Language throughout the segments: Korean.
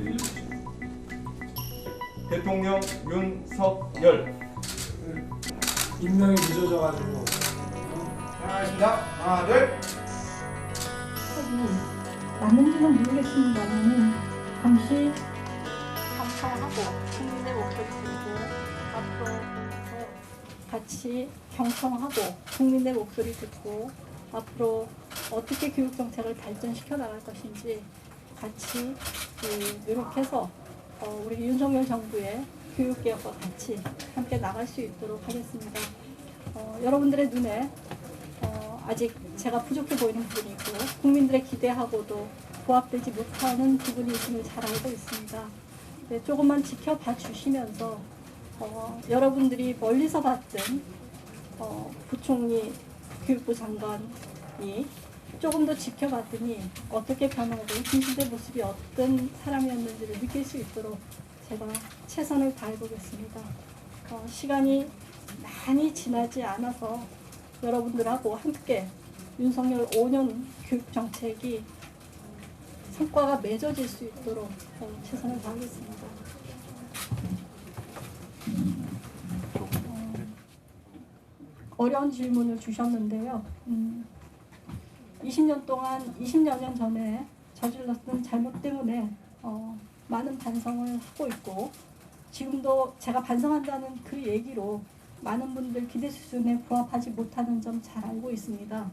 말씀드리겠습니다. 대통령 윤석열. 임명이 늦어져가지고. 하겠습니다. 하나, 둘. 맞는지는 모르겠습니다만 당시 경청하고 국민의 목소리 들고 앞으로 같이 경청하고 국민의 목소리 듣고 앞으로 어떻게 교육 정책을 발전시켜 나갈 것인지 같이 노력해서 우리 윤석열 정부의 교육개혁과 같이 함께 나갈 수 있도록 하겠습니다. 여러분들의 눈에 아직 제가 부족해 보이는 부분이 있고 국민들의 기대하고도 부합되지 못하는 부분이 있음을 잘 알고 있습니다. 네, 조금만 지켜봐 주시면서 여러분들이 멀리서 봤던 부총리, 교육부 장관이 조금 더 지켜봤더니 어떻게 변하고 진실의 모습이 어떤 사람이었는지를 느낄 수 있도록 제가 최선을 다해보겠습니다. 시간이 많이 지나지 않아서 여러분들하고 함께 윤석열 5년 교육정책이 성과가 맺어질 수 있도록 최선을 다하겠습니다. 어려운 질문을 주셨는데요. 20여 년 전에 저질렀던 잘못 때문에 많은 반성을 하고 있고 지금도 제가 반성한다는 그 얘기로 많은 분들 기대 수준에 부합하지 못하는 점 잘 알고 있습니다.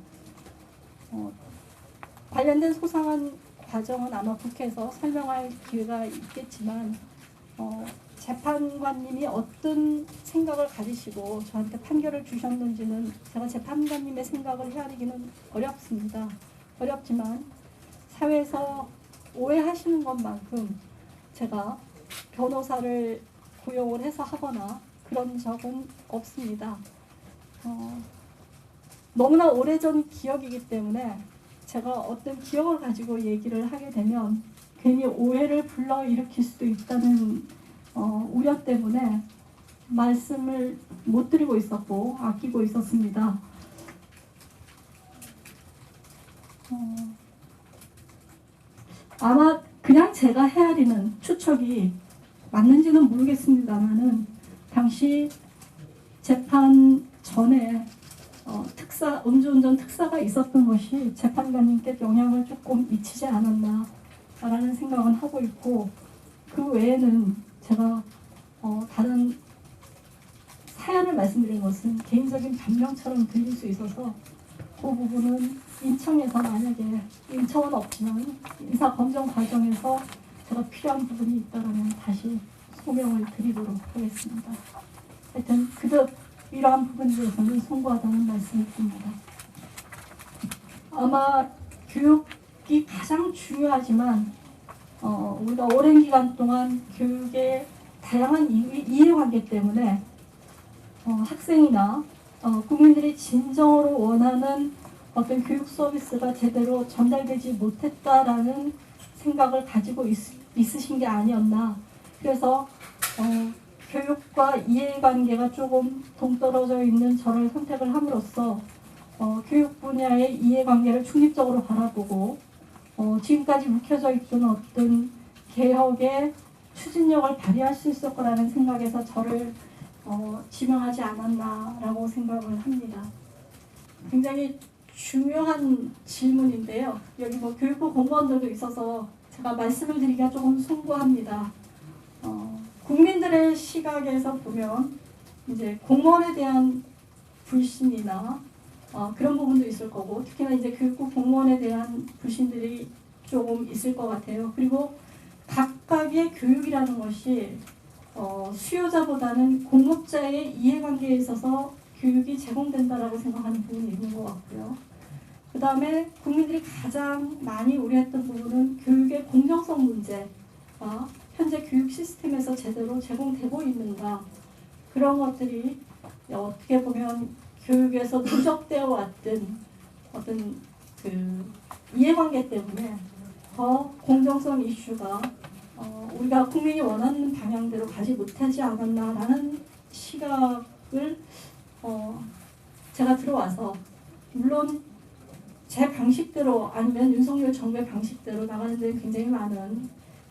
관련된 소상한 과정은 아마 국회에서 설명할 기회가 있겠지만 재판관님이 어떤 생각을 가지시고 저한테 판결을 주셨는지는 제가 재판관님의 생각을 헤아리기는 어렵습니다. 어렵지만 사회에서 오해하시는 것만큼 제가 변호사를 고용을 해서 하거나 그런 적은 없습니다. 너무나 오래전 기억이기 때문에 제가 어떤 기억을 가지고 얘기를 하게 되면 괜히 오해를 불러일으킬 수도 있다는 우려 때문에 말씀을 못 드리고 있었고 아끼고 있었습니다. 아마 그냥 제가 헤아리는 추측이 맞는지는 모르겠습니다만은 당시 재판 전에 음주운전 특사가 있었던 것이 재판관님께 영향을 조금 미치지 않았나라는 생각은 하고 있고 그 외에는 제가 다른 사연을 말씀드린 것은 개인적인 변명처럼 들릴 수 있어서 그 부분은 인청에서 만약에 인청은 없지만 인사 검정 과정에서 제가 필요한 부분이 있다면 다시 소명을 드리도록 하겠습니다. 하여튼 그저 이러한 부분들에서는 송구하다는 말씀을 드립니다. 아마 교육이 가장 중요하지만 우리가 오랜 기간 동안 교육의 다양한 이해관계 때문에 학생이나 국민들이 진정으로 원하는 어떤 교육 서비스가 제대로 전달되지 못했다라는 생각을 가지고 있으신 게 아니었나. 그래서 교육과 이해관계가 조금 동떨어져 있는 저를 선택을 함으로써 교육 분야의 이해관계를 중립적으로 바라보고 지금까지 묵혀져 있던 어떤 개혁의 추진력을 발휘할 수 있을 거라는 생각에서 저를 지명하지 않았나라고 생각을 합니다. 굉장히 중요한 질문인데요. 여기 교육부 공무원들도 있어서 제가 말씀을 드리기가 조금 송구합니다. 국민들의 시각에서 보면 이제 공무원에 대한 불신이나 그런 부분도 있을 거고 특히나 이제 교육부 공무원에 대한 불신들이 조금 있을 것 같아요. 그리고 각각의 교육이라는 것이 수요자보다는 공급자의 이해관계에 있어서 교육이 제공된다라고 생각하는 부분이 있는 것 같고요. 그 다음에 국민들이 가장 많이 우려했던 부분은 교육의 공정성 문제가 현재 교육 시스템에서 제대로 제공되고 있는가, 그런 것들이 어떻게 보면 교육에서 누적되어 왔던 어떤 그 이해관계 때문에 더 공정성 이슈가 우리가 국민이 원하는 방향대로 가지 못하지 않았나라는 시각을 제가 들어와서, 물론 제 방식대로 아니면 윤석열 정부의 방식대로 나가는 데 굉장히 많은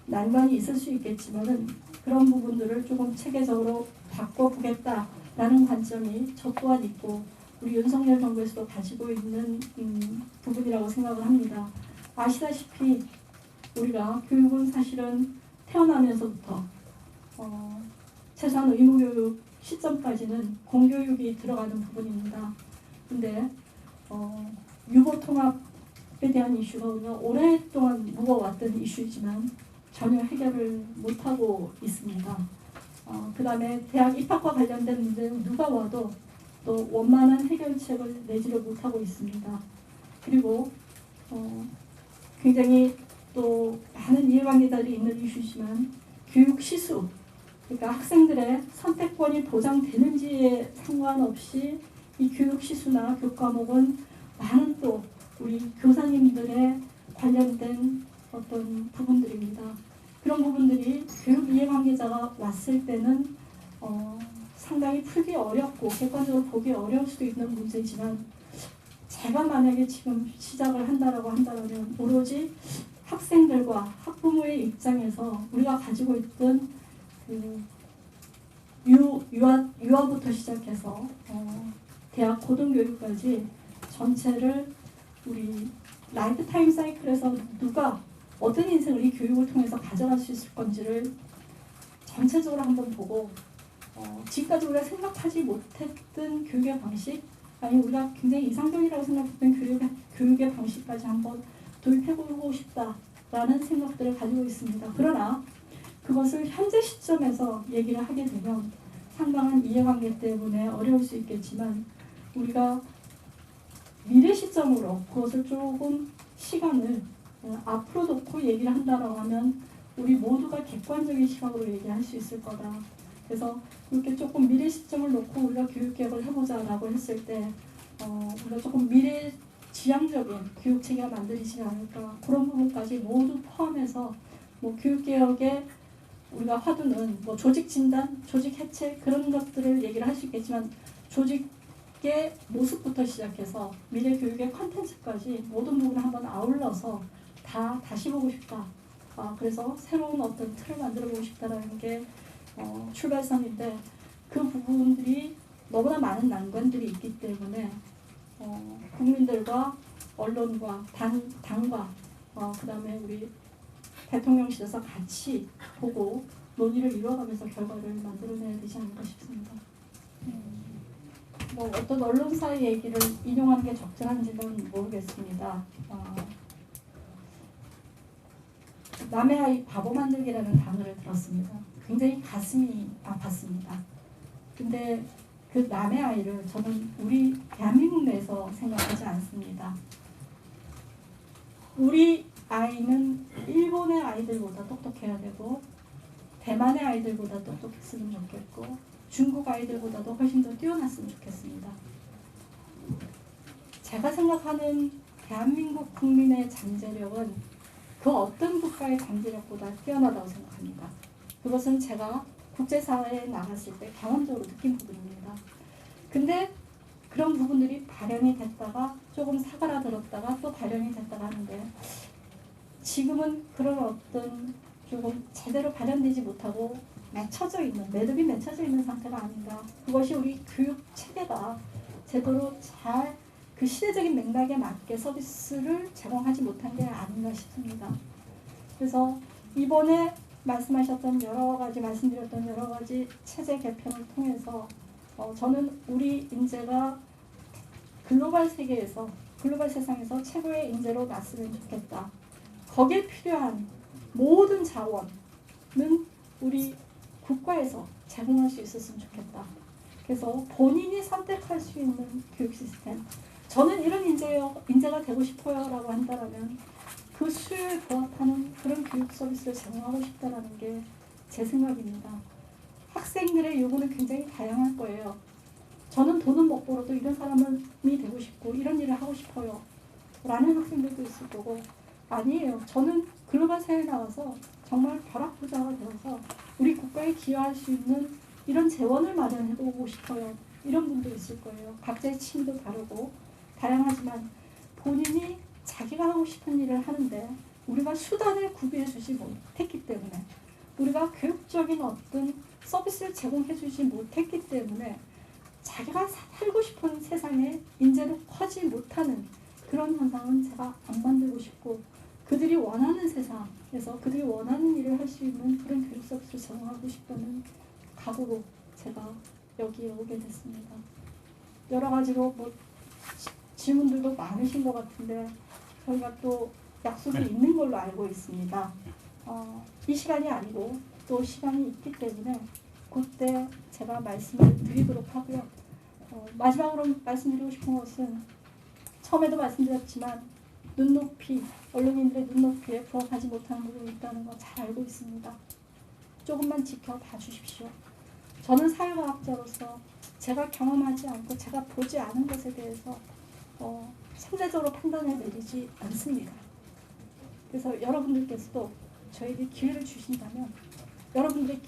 난관이 있을 수 있겠지만은 그런 부분들을 조금 체계적으로 바꿔보겠다라는 관점이 저 또한 있고 우리 윤석열 정부에서도 가지고 있는 부분이라고 생각을 합니다. 아시다시피 우리가 교육은 사실은 태어나면서부터 최소한 의무교육 시점까지는 공교육이 들어가는 부분입니다. 근데 유보통합에 대한 이슈가 우리가 오랫동안 묵어왔던 이슈이지만 전혀 해결을 못하고 있습니다. 그 다음에 대학 입학과 관련된 문제는 누가 와도 또 원만한 해결책을 내지를 못하고 있습니다. 그리고 굉장히 또 많은 이해관계자들이 있는 이슈지만 교육 시수, 그러니까 학생들의 선택권이 보장되는지에 상관없이 이 교육 시수나 교과목은 많은 또 우리 교사님들의 관련된 어떤 부분들입니다. 그런 부분들이 교육 이해관계자가 왔을 때는 상당히 풀기 어렵고 객관적으로 보기 어려울 수도 있는 문제지만 제가 만약에 지금 시작을 한다라고 한다면 오로지 학생들과 학부모의 입장에서 우리가 가지고 있던 그 유아부터 시작해서 대학 고등교육까지 전체를 우리 라이프타임 사이클에서 누가 어떤 인생을 이 교육을 통해서 가져갈 수 있을 건지를 전체적으로 한번 보고 지금까지 우리가 생각하지 못했던 교육의 방식 아니 우리가 굉장히 이상적이라고 생각했던 교육의 방식까지 한번 도입해보고 싶다라는 생각들을 가지고 있습니다. 그러나 그것을 현재 시점에서 얘기를 하게 되면 상당한 이해관계 때문에 어려울 수 있겠지만 우리가 미래 시점으로 그것을 조금 시간을 앞으로 놓고 얘기를 한다라고 하면 우리 모두가 객관적인 시각으로 얘기할 수 있을 거다. 그래서 이렇게 조금 미래 시점을 놓고 우리가 교육개혁을 해보자라고 했을 때 우리가 조금 미래 지향적인 교육체계가 만들어지지 않을까 그런 부분까지 모두 포함해서 뭐 교육개혁의 우리가 화두는 뭐 조직 진단, 조직 해체 그런 것들을 얘기를 할 수 있겠지만 조직의 모습부터 시작해서 미래 교육의 컨텐츠까지 모든 부분을 한번 아울러서 다시 보고 싶다. 그래서 새로운 어떤 틀을 만들어 보고 싶다라는 게 출발선인데 그 부분들이 너무나 많은 난관들이 있기 때문에 국민들과 언론과 당과 그 다음에 우리 대통령실에서 같이 보고 논의를 이루어가면서 결과를 만들어내야 되지 않을까 싶습니다. 뭐 어떤 언론사의 얘기를 인용하는 게 적절한지는 모르겠습니다. 남의 아이 바보 만들기라는 단어를 들었습니다. 굉장히 가슴이 아팠습니다. 근데 그 남의 아이를 저는 우리 대한민국 내에서 생각하지 않습니다. 우리 아이는 일본의 아이들보다 똑똑해야 되고 대만의 아이들보다 똑똑했으면 좋겠고 중국 아이들보다도 훨씬 더 뛰어났으면 좋겠습니다. 제가 생각하는 대한민국 국민의 잠재력은 그 어떤 국가의 잠재력보다 뛰어나다고 생각합니다. 그것은 제가 국제사회에 나갔을 때 경험적으로 느낀 부분입니다. 근데 그런 부분들이 발현이 됐다가 조금 사그라들었다가 또 발현이 됐다가 하는데 지금은 그런 어떤 조금 제대로 발현되지 못하고 매듭이 맺혀져 있는 상태가 아닌가. 그것이 우리 교육 체계가 제대로 잘 그 시대적인 맥락에 맞게 서비스를 제공하지 못한 게 아닌가 싶습니다. 그래서 이번에 말씀드렸던 여러 가지 체제 개편을 통해서 저는 우리 인재가 글로벌 세상에서 최고의 인재로 났으면 좋겠다. 거기에 필요한 모든 자원은 우리 국가에서 제공할 수 있었으면 좋겠다. 그래서 본인이 선택할 수 있는 교육 시스템. 저는 이런 인재가 되고 싶어요 라고 한다면 그 수요에 부합하는 그런 교육 서비스를 제공하고 싶다는 게 제 생각입니다. 학생들의 요구는 굉장히 다양할 거예요. 저는 돈은 못 벌어도 이런 사람이 되고 싶고 이런 일을 하고 싶어요 라는 학생들도 있을 거고 아니에요. 저는 글로벌 사회에 나와서 정말 벼락부자가 되어서 우리 국가에 기여할 수 있는 이런 재원을 마련해보고 싶어요. 이런 분도 있을 거예요. 각자의 취미도 다르고 다양하지만 본인이 자기가 하고 싶은 일을 하는데 우리가 수단을 구비해 주지 못했기 때문에 우리가 교육적인 어떤 서비스를 제공해 주지 못했기 때문에 자기가 살고 싶은 세상에 인재로 커지 못하는 그런 현상은 제가 안 만들고 싶고 그들이 원하는 세상에서 그들이 원하는 일을 할 수 있는 그런 교육 서비스를 제공하고 싶다는 각오로 제가 여기에 오게 됐습니다. 여러 가지로 뭐 질문들도 많으신 것 같은데 저희가 또 약속이 있는 걸로 알고 있습니다. 이 시간이 아니고 또 시간이 있기 때문에 그때 제가 말씀을 드리도록 하고요. 마지막으로 말씀드리고 싶은 것은 처음에도 말씀드렸지만 눈높이, 언론인들의 눈높이에 부합하지 못하는 부분이 있다는 거 잘 알고 있습니다. 조금만 지켜봐 주십시오. 저는 사회과학자로서 제가 경험하지 않고 제가 보지 않은 것에 대해서 상대적으로 판단을 내리지 않습니다. 그래서 여러분들께서도 저에게 기회를 주신다면 여러분들의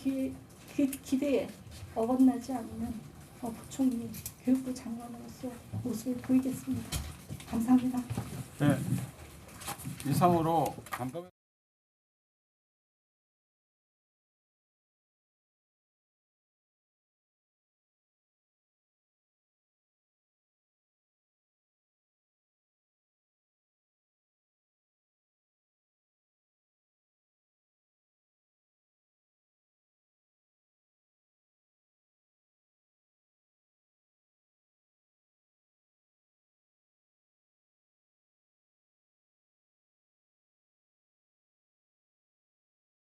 기대에 어긋나지 않는 부총리 교육부 장관으로서 모습을 보이겠습니다. 감사합니다. 네, 이상으로 간담회